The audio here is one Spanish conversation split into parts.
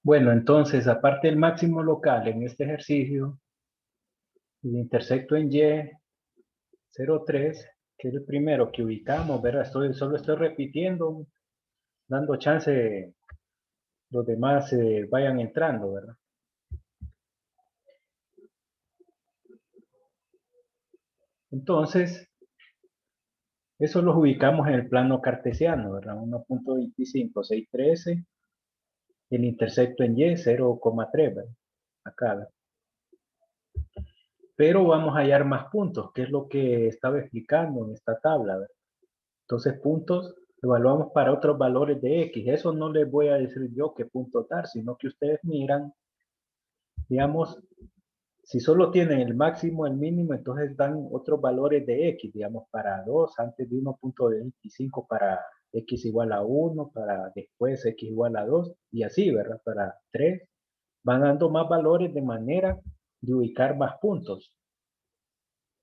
Bueno, entonces, aparte del máximo local en este ejercicio, el intersecto en Y 0,3, que es el primero que ubicamos, ¿verdad? Solo estoy repitiendo, dando chance los demás vayan entrando, ¿verdad? Entonces, eso los ubicamos en el plano cartesiano, ¿verdad? 1.25, 613, el intersecto en Y 0,3, ¿verdad? Acá, ¿verdad? Pero vamos a hallar más puntos, que es lo que estaba explicando en esta tabla, ¿verdad? Entonces, puntos evaluamos para otros valores de X. Eso no les voy a decir yo qué punto dar, sino que ustedes miran, digamos, si solo tienen el máximo, el mínimo, entonces dan otros valores de X, digamos, para 2, antes de 1.25 para X igual a 1, para después X igual a 2, y así, ¿verdad? Para 3, van dando más valores de manera de ubicar más puntos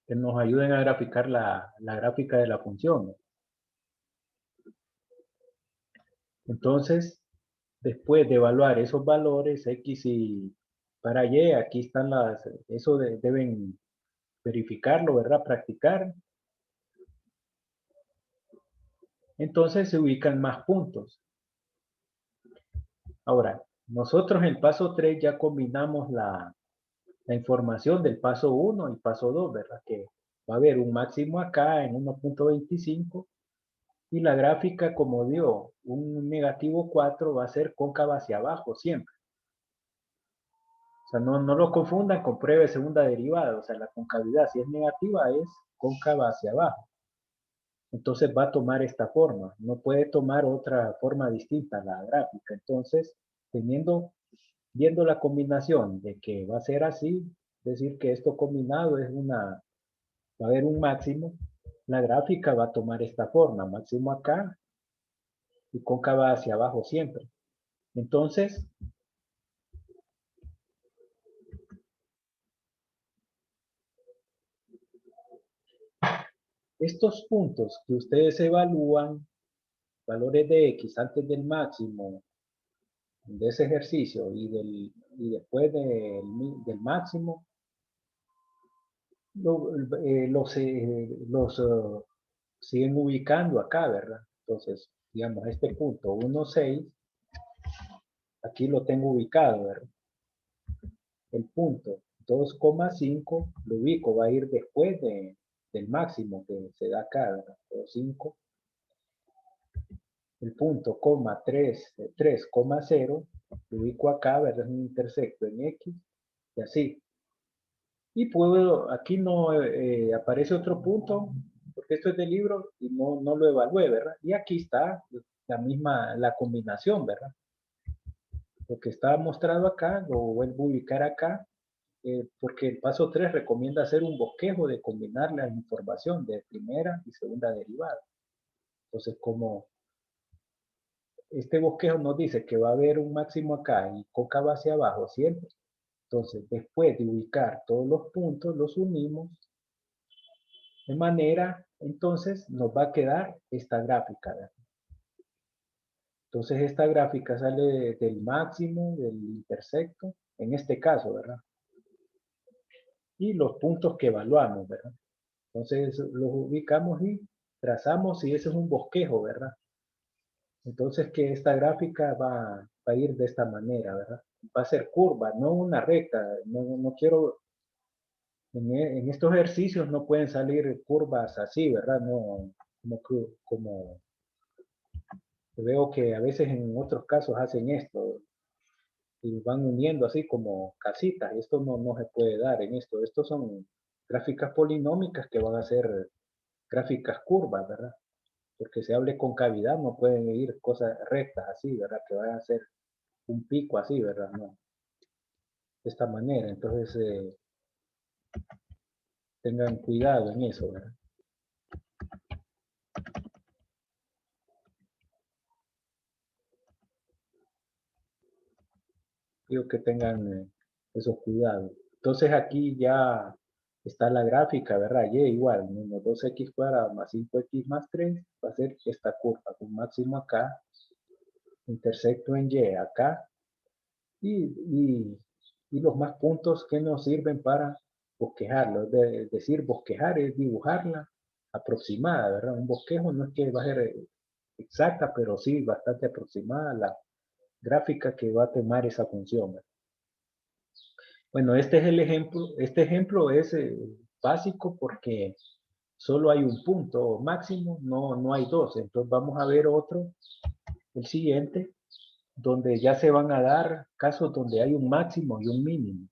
que nos ayuden a graficar la gráfica de la función, ¿no? Entonces, después de evaluar esos valores X y para Y, aquí están eso deben verificarlo, ¿verdad? Practicar. Entonces se ubican más puntos. Ahora, nosotros en el paso 3 ya combinamos la información del paso 1 y paso 2, ¿verdad? Que va a haber un máximo acá en 1.25 y la gráfica como dio un negativo 4 va a ser cóncava hacia abajo siempre. O sea, no lo confundan con prueba de segunda derivada. O sea, la concavidad, si es negativa, es cóncava hacia abajo. Entonces va a tomar esta forma. No puede tomar otra forma distinta a la gráfica. Entonces, viendo la combinación de que va a ser así, decir que esto combinado va a haber un máximo, la gráfica va a tomar esta forma, máximo acá y cóncava hacia abajo siempre. Entonces, estos puntos que ustedes evalúan, valores de X antes del máximo de ese ejercicio y después del máximo, los siguen ubicando acá, ¿verdad? Entonces, digamos, este punto 1,6, aquí lo tengo ubicado, ¿verdad? El punto 2,5 lo ubico, va a ir después del máximo que se da acá, ¿verdad? 5. El punto 3,0 lo ubico acá, ¿verdad? Es un intersecto en X y así. Y puedo, aquí no aparece otro punto, porque esto es del libro y no lo evalué, ¿verdad? Y aquí está la combinación, ¿verdad? Lo que está mostrado acá, lo vuelvo a ubicar acá, porque el paso 3 recomienda hacer un bosquejo de combinar la información de primera y segunda derivada. Entonces, como este bosquejo nos dice que va a haber un máximo acá y cóncava hacia abajo siempre, entonces después de ubicar todos los puntos, los unimos de manera, entonces nos va a quedar esta gráfica, ¿verdad? Entonces esta gráfica sale del máximo, del intersecto, en este caso, ¿verdad? Y los puntos que evaluamos, ¿verdad? Entonces los ubicamos y trazamos y ese es un bosquejo, ¿verdad? Entonces que esta gráfica va a ir de esta manera, ¿verdad? Va a ser curva, no una recta. No quiero, en estos ejercicios no pueden salir curvas así, ¿verdad? No, como veo que a veces en otros casos hacen esto y van uniendo así como casitas. Esto no se puede dar en esto. Estos son gráficas polinómicas que van a ser gráficas curvas, ¿verdad? Porque se hable con cavidad, no pueden ir cosas rectas así, ¿verdad? Que vayan a ser un pico así, ¿verdad? No, de esta manera. Entonces, tengan cuidado en eso, ¿verdad? Digo que tengan esos cuidados. Entonces aquí ya está la gráfica, ¿verdad? Y igual, menos 2x cuadrado más 5x más 3 va a ser esta curva, con máximo acá, intersecto en Y acá, y los más puntos que nos sirven para bosquejarlo. Es decir, bosquejar es dibujarla aproximada, ¿verdad? Un bosquejo no es que va a ser exacta, pero sí bastante aproximada la gráfica que va a tomar esa función, ¿verdad? Bueno, este es el ejemplo. Este ejemplo es básico porque solo hay un punto máximo, no hay dos. Entonces vamos a ver otro, el siguiente, donde ya se van a dar casos donde hay un máximo y un mínimo.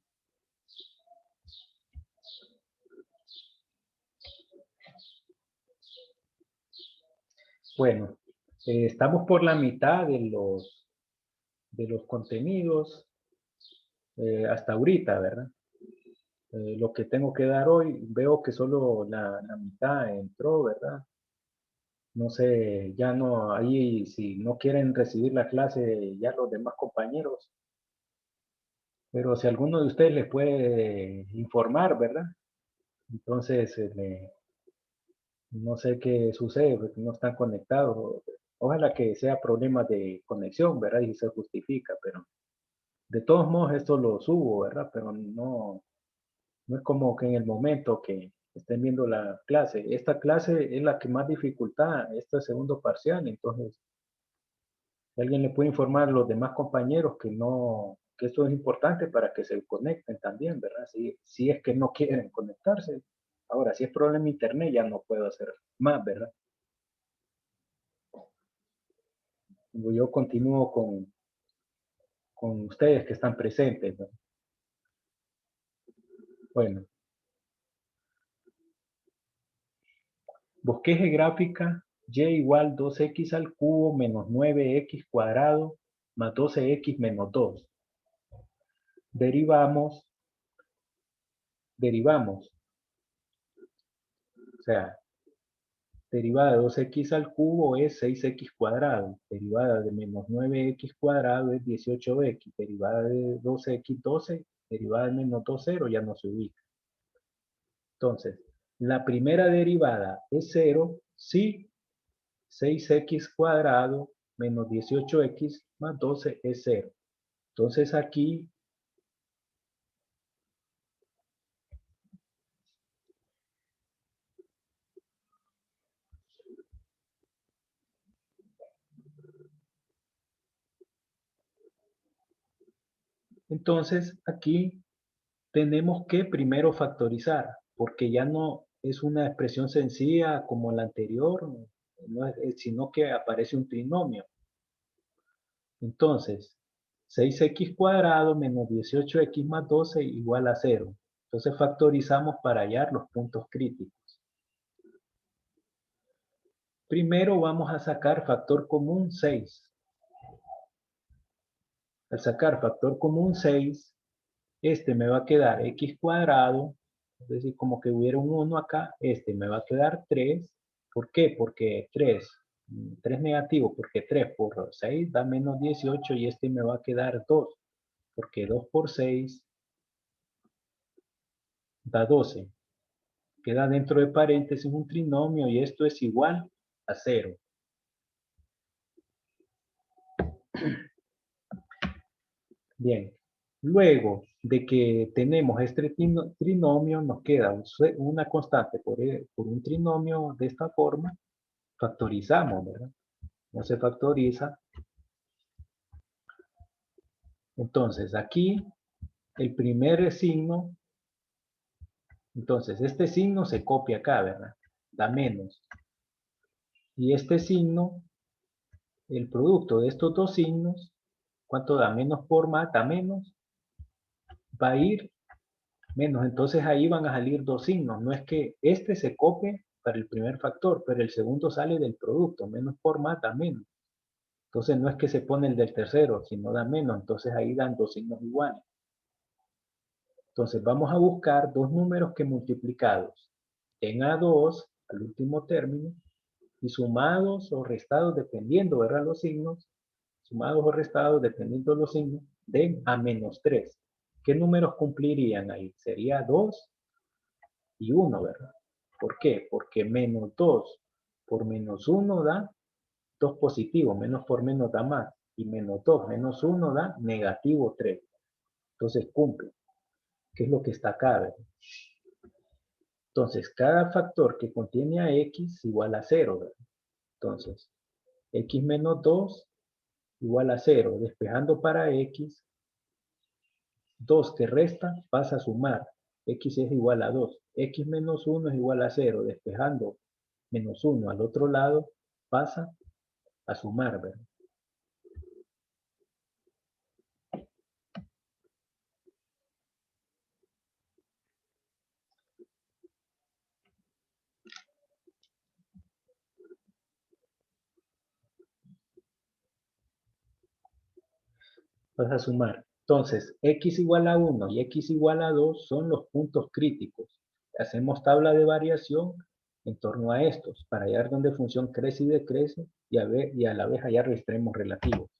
Bueno, estamos por la mitad de los contenidos hasta ahorita, ¿verdad? Lo que tengo que dar hoy, veo que solo la mitad entró, ¿verdad? No sé, ya no, ahí si no quieren recibir la clase ya los demás compañeros, pero si alguno de ustedes les puede informar, ¿verdad? Entonces, no sé qué sucede, porque no están conectados. Ojalá que sea problema de conexión, ¿verdad? Y se justifica, pero de todos modos esto lo subo, ¿verdad? Pero no es como que en el momento que estén viendo la clase. Esta clase es la que más dificultad, este segundo parcial, entonces si alguien le puede informar a los demás compañeros que no, que esto es importante para que se conecten también, ¿verdad? Si es que no quieren conectarse. Ahora, si es problema de internet, ya no puedo hacer más, ¿verdad? Yo continúo con ustedes que están presentes, ¿no? Bueno, bosqueje gráfica y igual 2x al cubo menos 9x cuadrado más 12x menos 2. Derivamos, o sea, derivada de 2x al cubo es 6x cuadrado, derivada de menos 9x cuadrado es 18x, derivada de 12x 12, derivada de menos 2 0, ya no se ubica. Entonces, la primera derivada es 0 si 6x cuadrado menos 18x más 12 es 0. Entonces aquí, entonces aquí tenemos que primero factorizar, porque ya no es una expresión sencilla como la anterior, no sino que aparece un trinomio. Entonces, 6x cuadrado menos 18x más 12 igual a 0. Entonces factorizamos para hallar los puntos críticos. Primero vamos a sacar factor común 6. Al sacar factor común 6, este me va a quedar x cuadrado, es decir, como que hubiera un 1 acá, este me va a quedar 3. ¿Por qué? Porque 3 negativo, porque 3 por 6 da menos 18 y este me va a quedar 2, porque 2 por 6 da 12. Queda dentro de paréntesis un trinomio y esto es igual a 0. Bien, luego de que tenemos este trinomio, nos queda una constante por un trinomio de esta forma, factorizamos, ¿verdad? No se factoriza. Entonces, aquí, el primer signo, entonces, este signo se copia acá, ¿verdad? Da menos. Y este signo, el producto de estos dos signos, ¿cuánto da? Menos por más, da menos, va a ir menos. Entonces ahí van a salir dos signos. No es que este se copie para el primer factor, pero el segundo sale del producto. Menos por más da menos. Entonces no es que se pone el del tercero, sino da menos. Entonces ahí dan dos signos iguales. Entonces vamos a buscar dos números que multiplicados en A2 al último término y sumados o restados dependiendo, ¿verdad? Los signos, sumados o restados dependiendo de los signos, den a menos 3. ¿Qué números cumplirían ahí? Sería 2 y 1, ¿verdad? ¿Por qué? Porque menos 2 por menos 1 da 2 positivo, menos por menos da más. y menos 2 menos 1 da negativo 3. Entonces cumple. ¿Qué es lo que está acá? ¿Verdad? Entonces, cada factor que contiene a x igual a 0. ¿Verdad? Entonces, x menos 2 igual a 0. Despejando para x, 2 que resta pasa a sumar. X es igual a 2. X menos 1 es igual a 0. Despejando menos 1 al otro lado pasa a sumar. ¿Verdad? Pasa a sumar. Entonces, x igual a 1 y x igual a 2 son los puntos críticos. Hacemos tabla de variación en torno a estos para hallar dónde función crece y decrece y a la vez hallar los extremos relativos.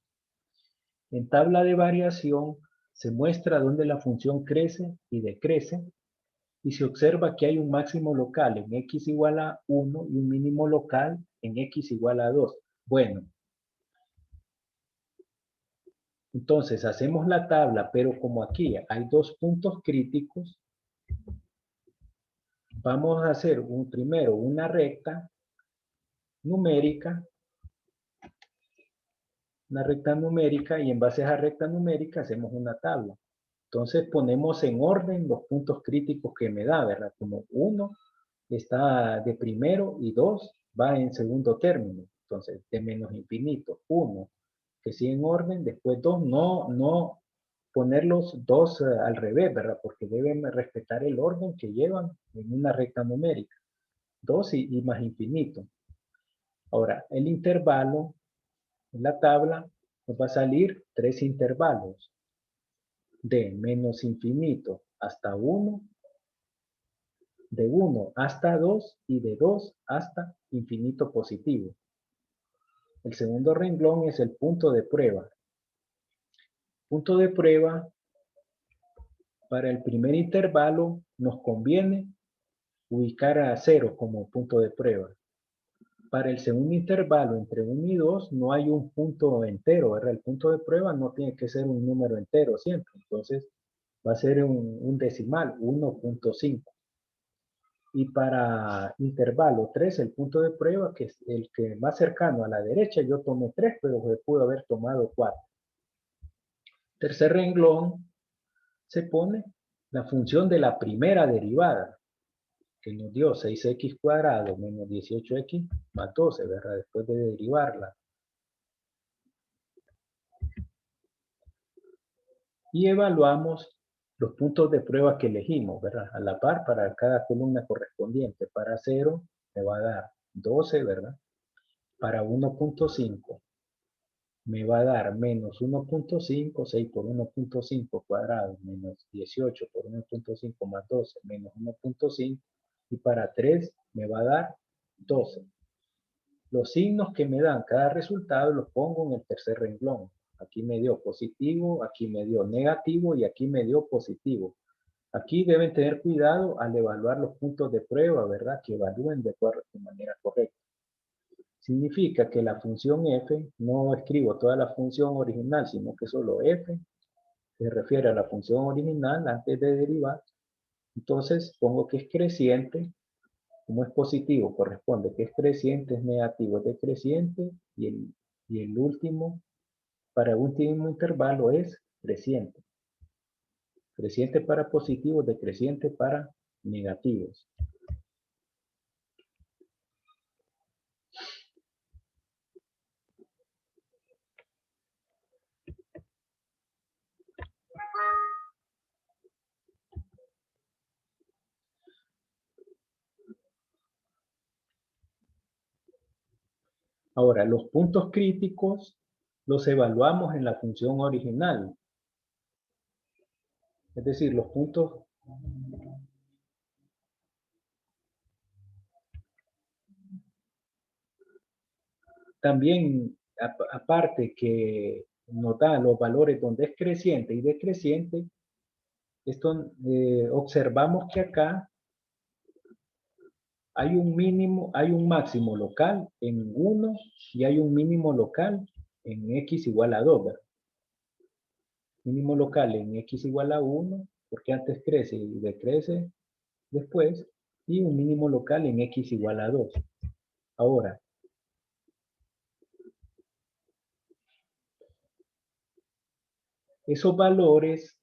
En tabla de variación se muestra dónde la función crece y decrece y se observa que hay un máximo local en x igual a 1 y un mínimo local en x igual a 2. Bueno, entonces hacemos la tabla, pero como aquí hay dos puntos críticos, vamos a hacer primero una recta numérica, y en base a esa recta numérica hacemos una tabla. Entonces ponemos en orden los puntos críticos que me da, ¿verdad? Como 1 está de primero y 2 va en segundo término. Entonces, de menos infinito, 1, que sigue en orden, después 2, no poner los dos al revés, ¿verdad? Porque deben respetar el orden que llevan en una recta numérica. 2 y más infinito. Ahora, el intervalo en la tabla nos va a salir 3 intervalos de menos infinito hasta 1, de 1 hasta 2 y de 2 hasta infinito positivo. El segundo renglón es el punto de prueba. Punto de prueba, para el primer intervalo nos conviene ubicar a 0 como punto de prueba. Para el segundo intervalo entre 1 y 2 no hay un punto entero, ¿verdad? El punto de prueba no tiene que ser un número entero siempre. Entonces va a ser un decimal, 1.5. Y para intervalo 3, el punto de prueba, que es el que más cercano a la derecha, yo tomé 3, pero se pudo haber tomado 4. Tercer renglón se pone la función de la primera derivada, que nos dio 6x cuadrado menos 18x más 12, ¿verdad? Después de derivarla. Y evaluamos los puntos de prueba que elegimos, ¿verdad? A la par para cada columna correspondiente. Para 0 me va a dar 12, ¿verdad? Para 1.5 me va a dar menos 1.5, 6 por 1.5 cuadrado, menos 18 por 1.5 más 12, menos 1.5, y para 3 me va a dar 12. Los signos que me dan cada resultado los pongo en el tercer renglón. Aquí me dio positivo, aquí me dio negativo y aquí me dio positivo. Aquí deben tener cuidado al evaluar los puntos de prueba, ¿verdad? Que evalúen de manera correcta. Significa que la función f, no escribo toda la función original, sino que solo f se refiere a la función original antes de derivar. Entonces pongo que es creciente. Como es positivo, corresponde que es creciente, es negativo, es decreciente, y el último, para último intervalo es creciente. Creciente para positivos, decreciente para negativos. Ahora, los puntos críticos los evaluamos en la función original. Es decir, los puntos también, aparte que nos da los valores donde es creciente y decreciente, esto observamos que acá hay un mínimo, hay un máximo local en 1 y hay un mínimo local en x igual a 2, ¿verdad? Mínimo local en x igual a 1, porque antes crece y decrece después, y un mínimo local en x igual a 2. Ahora, esos valores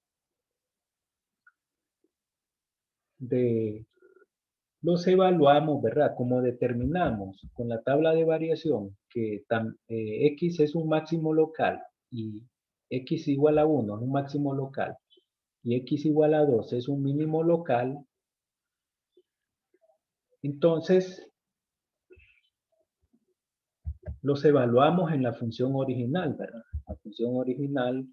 los evaluamos, ¿verdad? Como determinamos con la tabla de variación que x es un máximo local y x igual a 1 es un máximo local y x igual a 2 es un mínimo local, entonces los evaluamos en la función original, ¿verdad? La función original.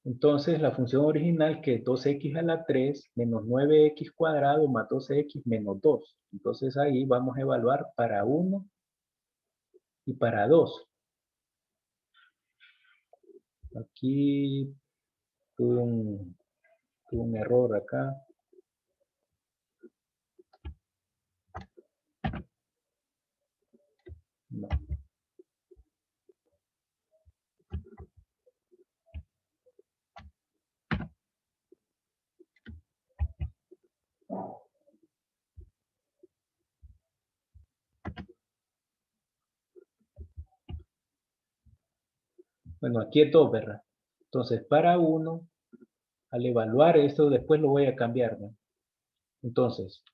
Entonces, la función original que es 2x a la 3 menos 9x cuadrado más 12x menos 2. Entonces, ahí vamos a evaluar para 1 y para 2. Aquí tuve un error acá. No. Bueno, aquí es 2, ¿verdad? Entonces, para 1, al evaluar esto, después lo voy a cambiar, ¿no? Entonces,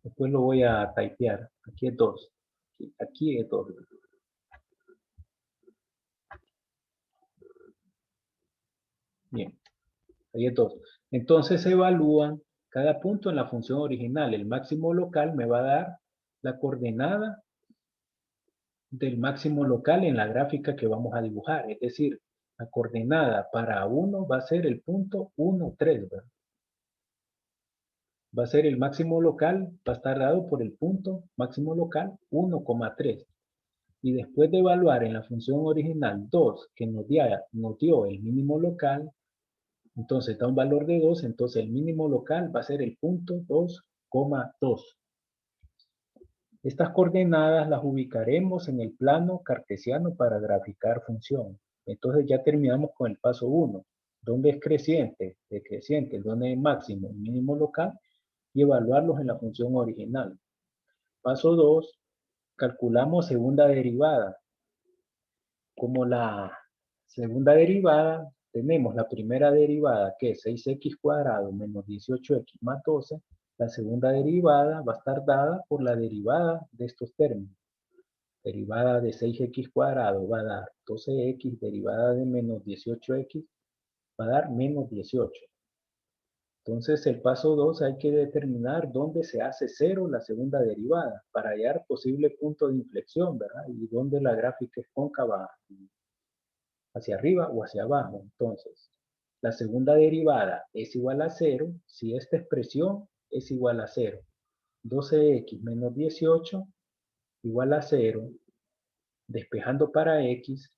después lo voy a typear. Aquí es 2. Aquí es 2. Bien, ahí es 2. Entonces se evalúan cada punto en la función original. El máximo local me va a dar la coordenada del máximo local en la gráfica que vamos a dibujar. Es decir, la coordenada para 1 va a ser el punto 1, 3, ¿verdad? Va a ser el máximo local, va a estar dado por el punto máximo local 1,3. Y después de evaluar en la función original 2, que nos dio el mínimo local, entonces da un valor de 2, entonces el mínimo local va a ser el punto 2,2. Estas coordenadas las ubicaremos en el plano cartesiano para graficar función. Entonces ya terminamos con el paso 1, donde es creciente, decreciente, donde es máximo y mínimo local, y evaluarlos en la función original. Paso 2, calculamos segunda derivada. Como la segunda derivada, tenemos la primera derivada que es 6x cuadrado menos 18x más 12. La segunda derivada va a estar dada por la derivada de estos términos. Derivada de 6x cuadrado va a dar 12x, derivada de menos 18x va a dar menos 18. Entonces, el paso 2 hay que determinar dónde se hace cero la segunda derivada para hallar posible punto de inflexión, ¿verdad? Y dónde la gráfica es cóncava hacia arriba o hacia abajo. Entonces, la segunda derivada es igual a 0 si esta expresión es igual a 0. 12x menos 18 igual a 0. Despejando para x,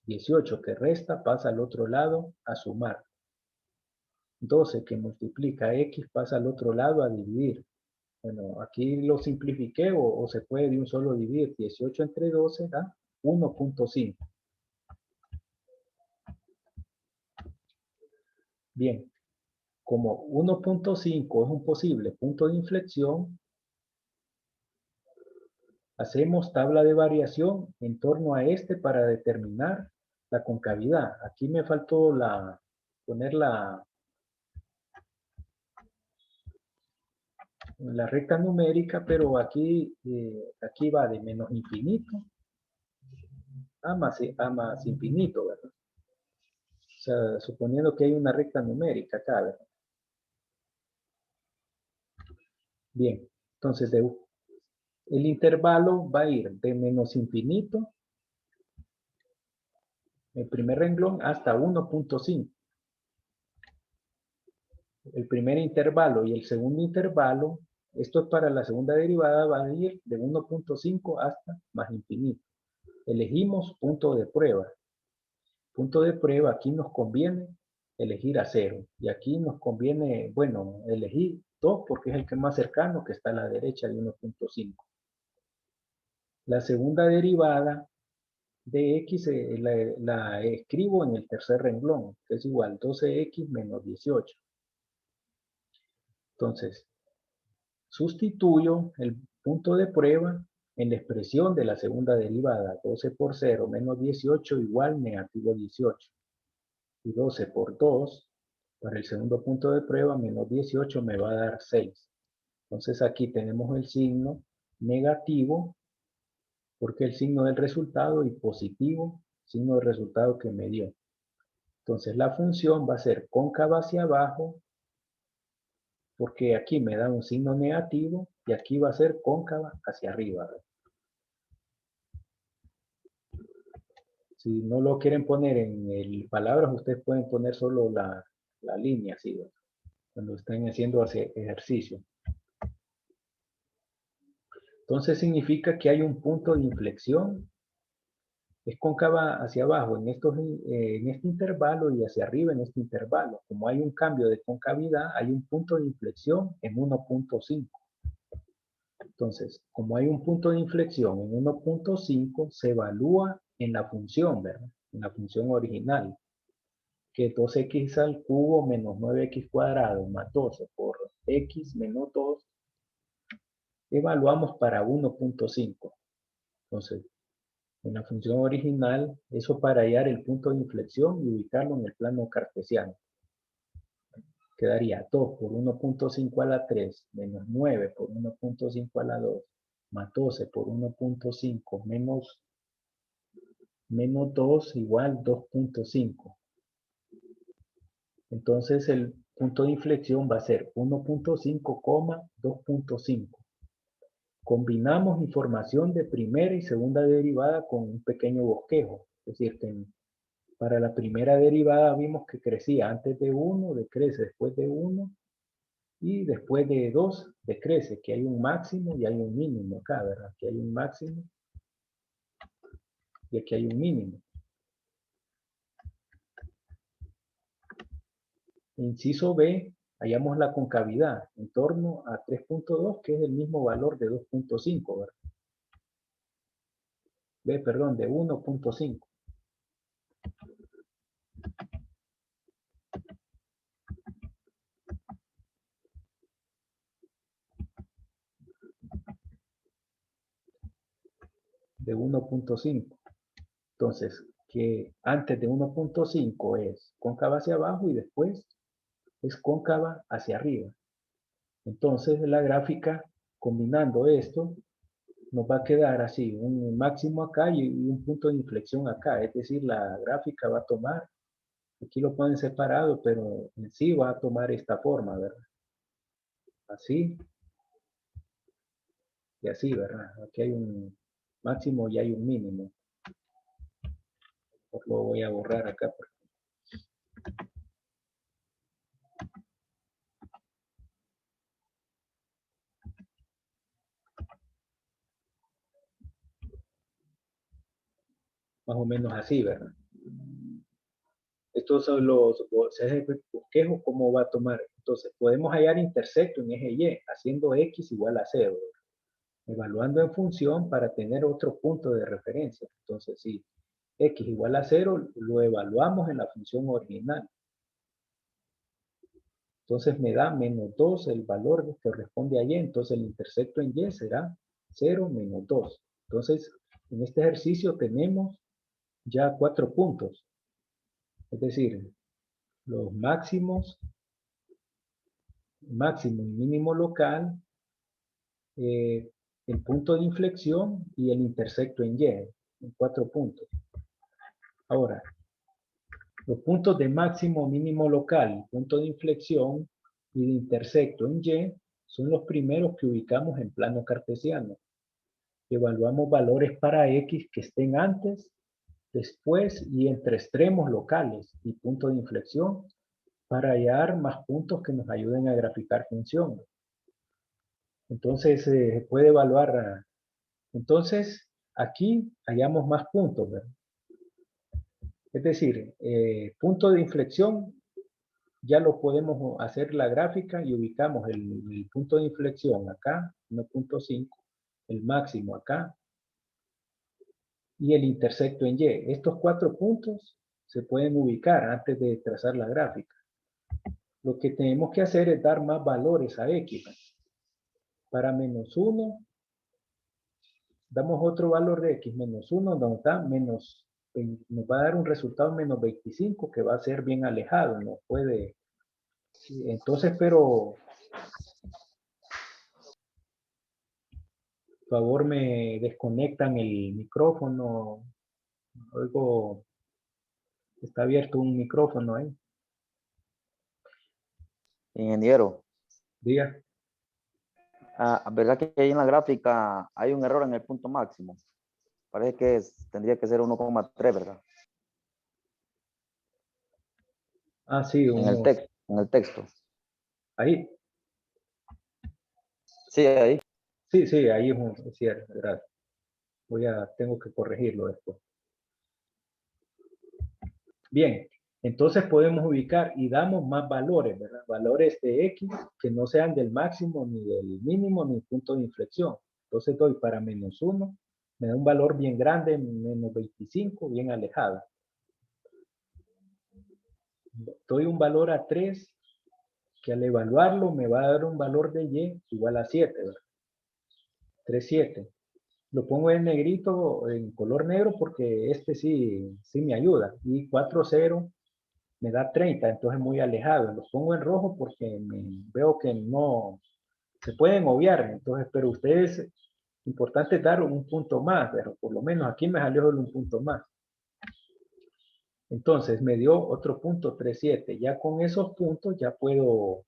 18 que resta pasa al otro lado a sumar. 12 que multiplica x pasa al otro lado a dividir. Bueno, aquí lo simplifiqué o se puede de un solo dividir. 18 entre 12 da 1,5. Bien, como 1,5 es un posible punto de inflexión, hacemos tabla de variación en torno a este para determinar la concavidad. Aquí me faltó poner la recta numérica, pero aquí va de menos infinito a más infinito, ¿verdad? O sea, suponiendo que hay una recta numérica acá, ¿verdad? Bien, entonces el intervalo va a ir de menos infinito, el primer renglón, hasta 1,5. El primer intervalo y el segundo intervalo, esto es para la segunda derivada, va a ir de 1,5 hasta más infinito. Elegimos punto de prueba. Punto de prueba, aquí nos conviene elegir a 0. Y aquí nos conviene, bueno, elegir 2 porque es el que más cercano, que está a la derecha de 1.5. La segunda derivada de x la escribo en el tercer renglón, que es igual 12x menos 18. Entonces, sustituyo el punto de prueba en la expresión de la segunda derivada. 12 por 0 menos 18 igual negativo 18. Y 12 por 2, para el segundo punto de prueba, menos 18 me va a dar 6. Entonces aquí tenemos el signo negativo, porque el signo del resultado, y positivo, signo del resultado que me dio. Entonces la función va a ser cóncava hacia abajo, porque aquí me da un signo negativo, y aquí va a ser cóncava hacia arriba. Si no lo quieren poner en palabras, ustedes pueden poner solo la línea, ¿sí? Cuando estén haciendo ejercicio. Entonces significa que hay un punto de inflexión, es cóncava hacia abajo en este intervalo y hacia arriba en este intervalo. Como hay un cambio de concavidad, hay un punto de inflexión en 1.5. Entonces, como hay un punto de inflexión en 1.5, se evalúa en la función, ¿verdad? En la función original, que 2x al cubo menos 9x cuadrado más 12 por x menos 2, evaluamos para 1.5. Entonces, en la función original, eso para hallar el punto de inflexión y ubicarlo en el plano cartesiano. Quedaría 2 por 1.5 a la 3 menos 9 por 1.5 a la 2 más 12 por 1.5 menos 2 igual 2.5. Entonces el punto de inflexión va a ser 1.5, 2.5. Combinamos información de primera y segunda derivada con un pequeño bosquejo. Es decir, que para la primera derivada vimos que crecía antes de 1, decrece después de 1, y después de 2 decrece, que hay un máximo y hay un mínimo acá, ¿verdad? Aquí hay un máximo y aquí hay un mínimo. Inciso B, hallamos la concavidad en torno a 3.2, que es el mismo valor de 2.5, ¿verdad? Perdón, de 1.5. De 1.5. Entonces, que antes de 1.5 es cóncava hacia abajo y después es cóncava hacia arriba. Entonces, la gráfica, combinando esto, nos va a quedar así, un máximo acá y un punto de inflexión acá. Es decir, la gráfica va a tomar, aquí lo ponen separado, pero en sí va a tomar esta forma, ¿verdad? Así y así, ¿verdad? Aquí hay un máximo y hay un mínimo. Lo voy a borrar acá. Más o menos así, ¿verdad? Estos son los bosquejos, ¿cómo va a tomar? Entonces, podemos hallar intersecto en eje Y, haciendo x igual a 0, evaluando en función para tener otro punto de referencia. Entonces, si x igual a 0, lo evaluamos en la función original. Entonces me da menos 2 el valor que corresponde a Y, entonces el intersecto en Y será 0 menos 2. Entonces, en este ejercicio tenemos ya 4 puntos. Es decir, los máximo y mínimo local, el punto de inflexión y el intersecto en Y, en 4 puntos. Ahora, los puntos de máximo, mínimo local, punto de inflexión y de intersecto en Y son los primeros que ubicamos en plano cartesiano. Evaluamos valores para X que estén antes, después y entre extremos locales y punto de inflexión para hallar más puntos que nos ayuden a graficar funciones. Entonces, se puede evaluar. Entonces, aquí hallamos más puntos, ¿verdad? Es decir, punto de inflexión ya lo podemos hacer la gráfica y ubicamos el punto de inflexión acá, 1.5, el máximo acá y el intersecto en Y. Estos 4 puntos se pueden ubicar antes de trazar la gráfica. Lo que tenemos que hacer es dar más valores a X. Para -1, damos otro valor de X, -1, nos da menos, nos va a dar un resultado -25 que va a ser bien alejado, no puede. Entonces, pero por favor me desconectan el micrófono. Oigo, está abierto un micrófono ahí. Ingeniero, Diga. ¿verdad que ahí en la gráfica hay un error en el punto máximo? Parece que tendría que ser 1,3, ¿verdad? Ah, sí, En el texto. ahí. Sí, ahí. Sí, sí, ahí es cierto, gracias. Tengo que corregirlo después. Bien, entonces podemos ubicar y damos más valores, ¿verdad? Valores de X que no sean del máximo, ni del mínimo, ni punto de inflexión. Entonces doy para -1, me da un valor bien grande, -25, bien alejado. Doy un valor a 3, que al evaluarlo me va a dar un valor de Y igual a 7, ¿verdad? 3, 7. Lo pongo en negrito, en color negro, porque este sí me ayuda. Y 4, 0 me da 30, entonces muy alejado. Los pongo en rojo porque veo que no se pueden obviar. Entonces, pero ustedes, importante dar un punto más, pero por lo menos aquí me salió solo un punto más. Entonces me dio otro punto 37. Ya con esos puntos ya puedo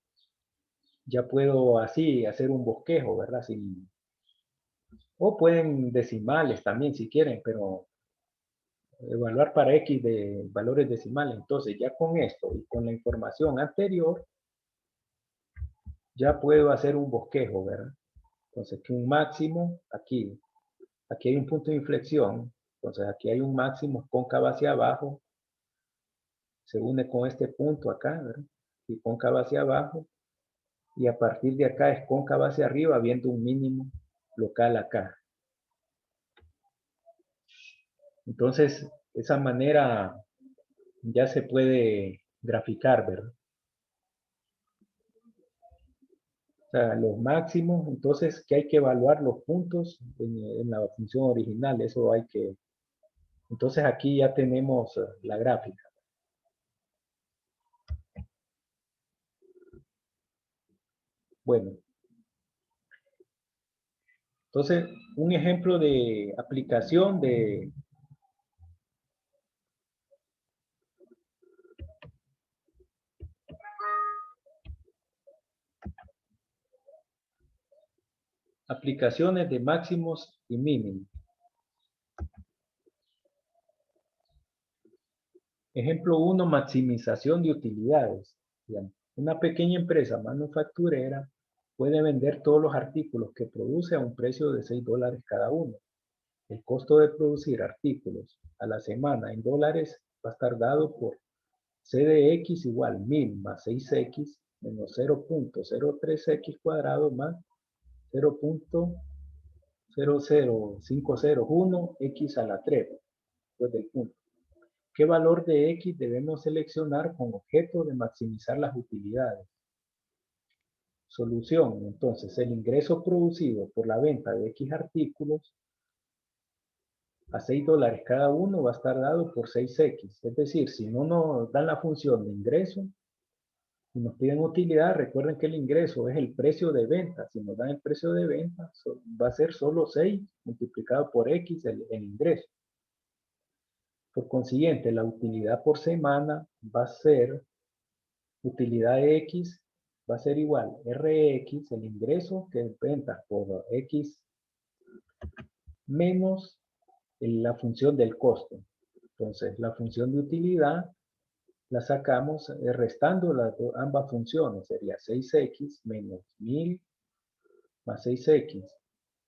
así hacer un bosquejo, ¿verdad? O pueden decimales también si quieren, pero evaluar para X de valores decimales. Entonces ya con esto y con la información anterior, ya puedo hacer un bosquejo, ¿verdad? Entonces aquí un máximo, aquí hay un punto de inflexión, entonces aquí hay un máximo cóncavo hacia abajo, se une con este punto acá, ¿verdad? Y cóncavo hacia abajo, y a partir de acá es cóncavo hacia arriba, viendo un mínimo local acá. Entonces, de esa manera ya se puede graficar, ¿verdad? O sea, los máximos, entonces que hay que evaluar los puntos en la función original, eso hay que. Entonces aquí ya tenemos la gráfica. Bueno, entonces un ejemplo de aplicación de aplicaciones de máximos y mínimos. Ejemplo 1, maximización de utilidades. Una pequeña empresa manufacturera puede vender todos los artículos que produce a un precio de $6 cada uno. El costo de producir artículos a la semana en dólares va a estar dado por C de X igual 1000 más 6X menos 0.03X cuadrado más 0.00501 X a la 3, después del punto. ¿Qué valor de X debemos seleccionar con objeto de maximizar las utilidades? Solución. Entonces, el ingreso producido por la venta de X artículos a $6 cada uno va a estar dado por 6X. Es decir, si no nos dan la función de ingreso y nos piden utilidad, recuerden que el ingreso es el precio de venta. Si nos dan el precio de venta, va a ser solo 6 multiplicado por X el ingreso. Por consiguiente, la utilidad por semana va a ser, utilidad de X va a ser igual RX, el ingreso que es venta por X menos la función del costo. Entonces, la función de utilidad la sacamos restando ambas funciones. Sería 6X menos 1000 más 6X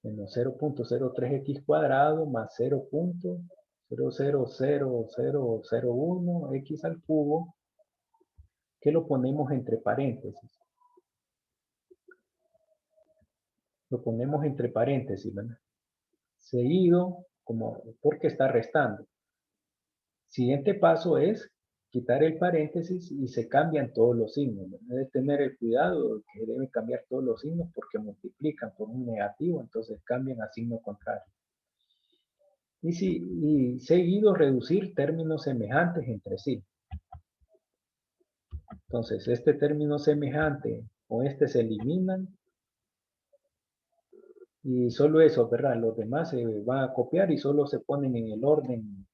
menos 0.03X cuadrado más 0.000001 X al cubo, que lo ponemos entre paréntesis. Lo ponemos entre paréntesis, ¿verdad? Seguido, como porque está restando. Siguiente paso es quitar el paréntesis y se cambian todos los signos. Debe tener el cuidado de que deben cambiar todos los signos porque multiplican por un negativo, entonces cambian a signo contrario. Y seguido reducir términos semejantes entre sí. Entonces, este término semejante o este se eliminan y solo eso, ¿verdad? Los demás se van a copiar y solo se ponen en el orden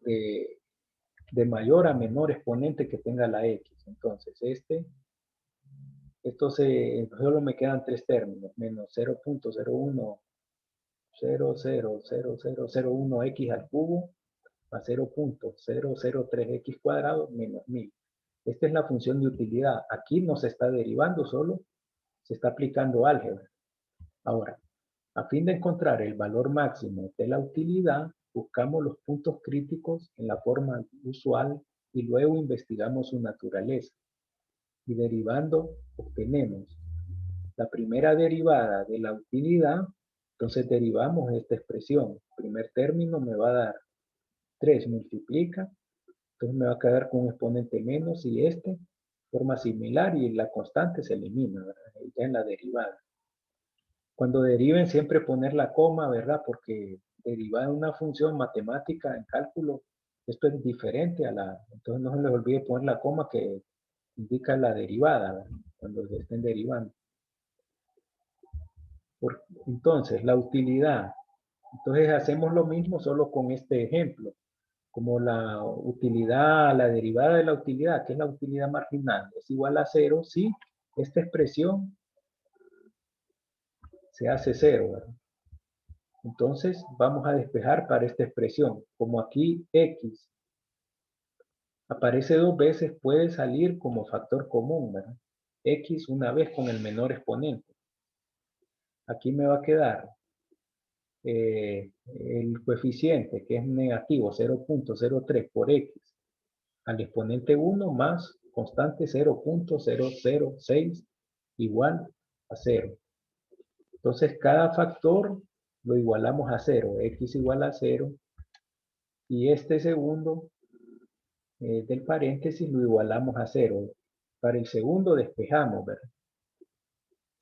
de mayor a menor exponente que tenga la X. Entonces, solo me quedan tres términos, menos 0.01000001x al cubo a 0.003x cuadrado menos 1000. Esta es la función de utilidad. Aquí no se está derivando, solo se está aplicando álgebra. Ahora, a fin de encontrar el valor máximo de la utilidad, buscamos los puntos críticos en la forma usual y luego investigamos su naturaleza. Y derivando, obtenemos la primera derivada de la utilidad. Entonces derivamos esta expresión. El primer término me va a dar 3 multiplica, entonces me va a quedar con un exponente menos y forma similar y la constante se elimina, ¿verdad? Ya en la derivada. Cuando deriven siempre poner la coma, ¿verdad? Porque derivar una función matemática en cálculo, esto es diferente entonces no se les olvide poner la coma que indica la derivada, ¿verdad? Cuando se estén derivando. Entonces, la utilidad. Entonces hacemos lo mismo solo con este ejemplo. Como la utilidad, la derivada de la utilidad, que es la utilidad marginal, es igual a 0 si esta expresión se hace 0, ¿verdad? Entonces vamos a despejar para esta expresión. Como aquí x aparece dos veces, puede salir como factor común, ¿verdad? X una vez con el menor exponente. Aquí me va a quedar el coeficiente que es negativo 0.03 por x al exponente 1 más constante 0.006 igual a 0. Entonces cada factor lo igualamos a 0, x igual a 0 y este segundo del paréntesis lo igualamos a 0. Para el segundo despejamos, ¿verdad?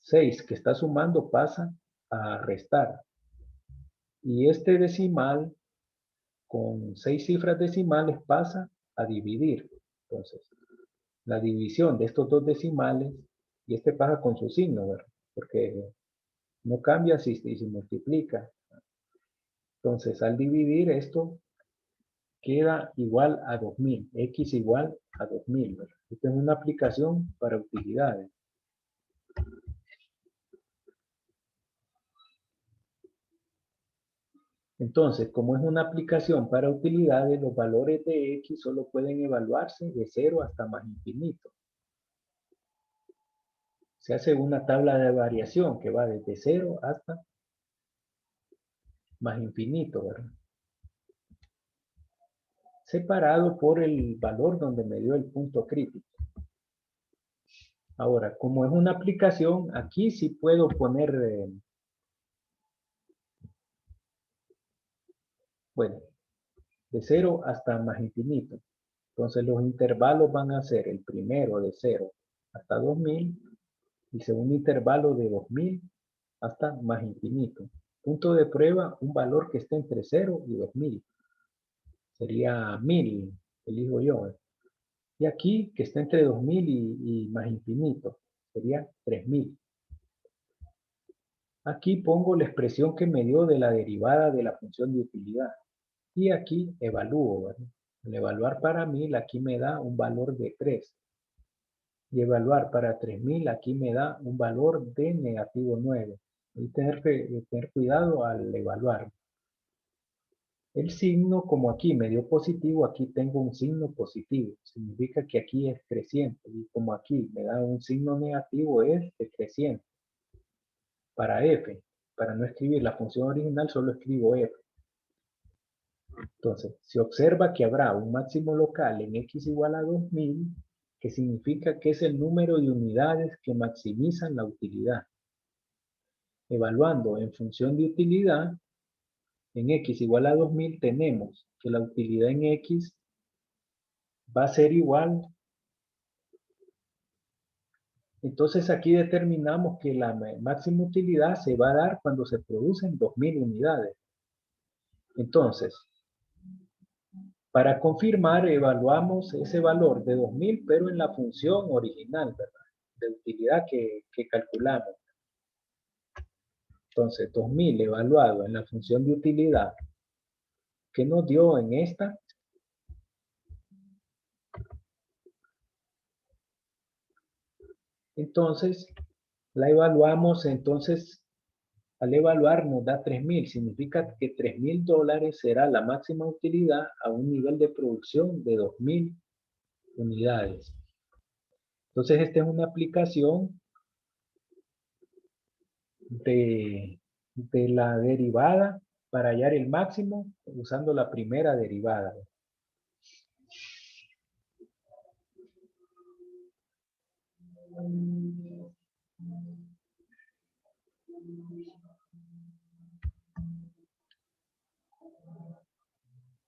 6 que está sumando pasa a restar. Y este decimal con 6 cifras decimales pasa a dividir. Entonces, la división de estos dos decimales, y este pasa con su signo, ¿verdad? Porque no cambia si se multiplica. Entonces, al dividir esto, queda igual a 2000, x igual a 2000, ¿verdad? Esta es una aplicación para utilidades. Entonces, como es una aplicación para utilidades, los valores de x solo pueden evaluarse de 0 hasta más infinito. Se hace una tabla de variación que va desde 0 hasta más infinito, ¿verdad? Separado por el valor donde me dio el punto crítico. Ahora, como es una aplicación, aquí sí puedo poner, bueno, de 0 hasta más infinito. Entonces los intervalos van a ser el primero de 0 hasta 2000 y segundo intervalo de 2000 hasta más infinito. Punto de prueba, un valor que esté entre 0 y 2000. Sería 1000, elijo yo. Y aquí, que está entre 2000 y más infinito, sería 3000. Aquí pongo la expresión que me dio de la derivada de la función de utilidad. Y aquí evalúo, ¿verdad? Al evaluar para 1000, aquí me da un valor de 3. Y evaluar para 3000, aquí me da un valor de negativo 9. Hay que tener cuidado al evaluar. El signo, como aquí me dio positivo, aquí tengo un signo positivo. Significa que aquí es creciente. Y como aquí me da un signo negativo, es decreciente. Para f, para no escribir la función original, solo escribo f. Entonces, se observa que habrá un máximo local en x igual a 2000 que significa que es el número de unidades que maximizan la utilidad. Evaluando en función de utilidad, en x igual a 2000 tenemos que la utilidad en x va a ser igual. Entonces aquí determinamos que la máxima utilidad se va a dar cuando se producen 2000 unidades. Entonces, para confirmar, evaluamos ese valor de 2000, pero en la función original, ¿verdad? De utilidad que calculamos. Entonces, 2000 evaluado en la función de utilidad que nos dio en esta. Entonces, la evaluamos, entonces, al evaluar nos da 3000, significa que $3000 será la máxima utilidad a un nivel de producción de 2000 unidades. Entonces, esta es una aplicación de la derivada para hallar el máximo usando la primera derivada.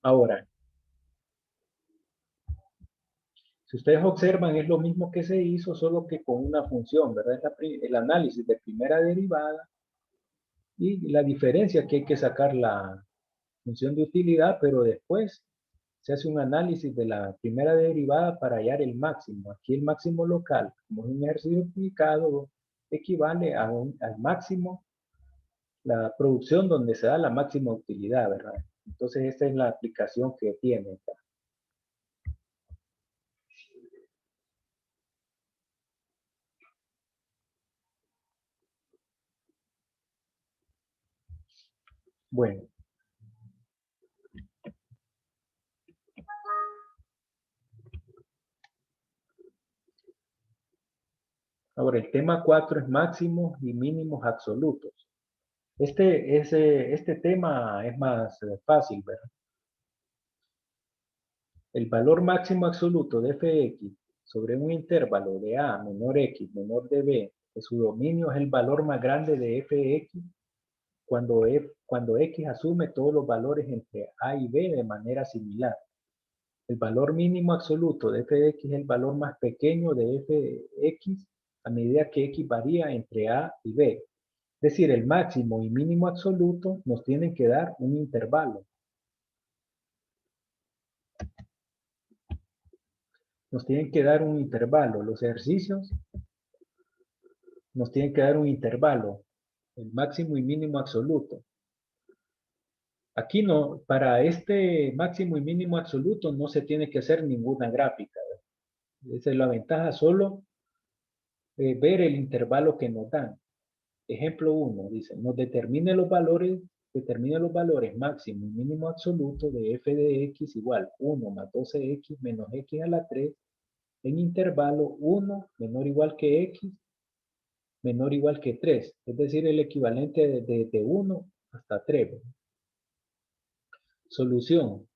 Ahora, si ustedes observan, es lo mismo que se hizo, solo que con una función, ¿verdad? El análisis de primera derivada y la diferencia que hay que sacar la función de utilidad, pero después se hace un análisis de la primera derivada para hallar el máximo. Aquí el máximo local, como es un ejercicio explicado, equivale al máximo, la producción donde se da la máxima utilidad, ¿verdad? Entonces esta es la aplicación que tiene. Bueno. Ahora, el tema 4 es máximos y mínimos absolutos. Este tema es más fácil, ¿verdad? El valor máximo absoluto de fx sobre un intervalo de a menor x menor de b de su dominio es el valor más grande de fx cuando x asume todos los valores entre a y b de manera similar. El valor mínimo absoluto de fx es el valor más pequeño de fx a medida que x varía entre a y b. Es decir, el máximo y mínimo absoluto nos tienen que dar un intervalo. Nos tienen que dar un intervalo. Los ejercicios nos tienen que dar un intervalo. El máximo y mínimo absoluto. Aquí no, para este máximo y mínimo absoluto no se tiene que hacer ninguna gráfica. Esa es la ventaja, solo ver el intervalo que nos dan. Ejemplo 1, dice, nos determine los valores máximo y mínimo absoluto de f de x igual 1 más 12x menos x a la 3 en intervalo 1 menor o igual que x menor o igual que 3, es decir, el equivalente de 1 hasta 3. Solución.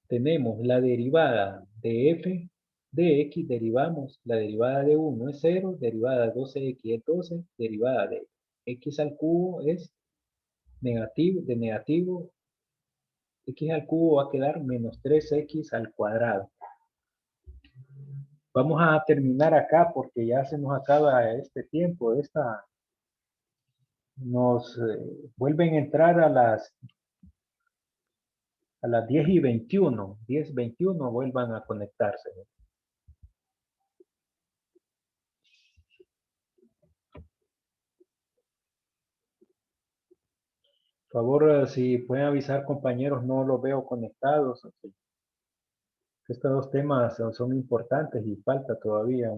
Tenemos la derivada de f de x, derivamos la derivada de 1 es 0, derivada de 12x es 12, derivada de x al cubo es negativo, de negativo, x al cubo va a quedar menos 3x al cuadrado. Vamos a terminar acá porque ya se nos acaba este tiempo. Nos vuelven a entrar a las 10:21. 10:21 vuelvan a conectarse. Por favor, si pueden avisar compañeros, no los veo conectados. Estos dos temas son importantes y falta todavía